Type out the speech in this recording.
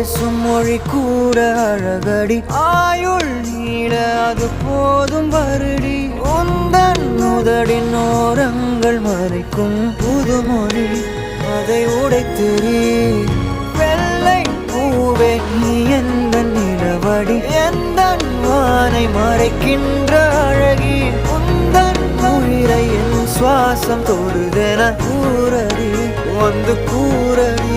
பேசும் மொழி கூட அழகடி ஆயுள் நீள அது போதும் வருடி உந்தன் முதடின் ஓரங்கள் மறைக்கும் புதுமொழி அதை உடைத்தெறி வெள்ளை பூவே நீ எந்த நிலவடி எந்த வானை மறைக்கின்ற அழகி உந்தன் உயிரை என் சுவாசம் தொடுதென கூறடி வந்து கூறடி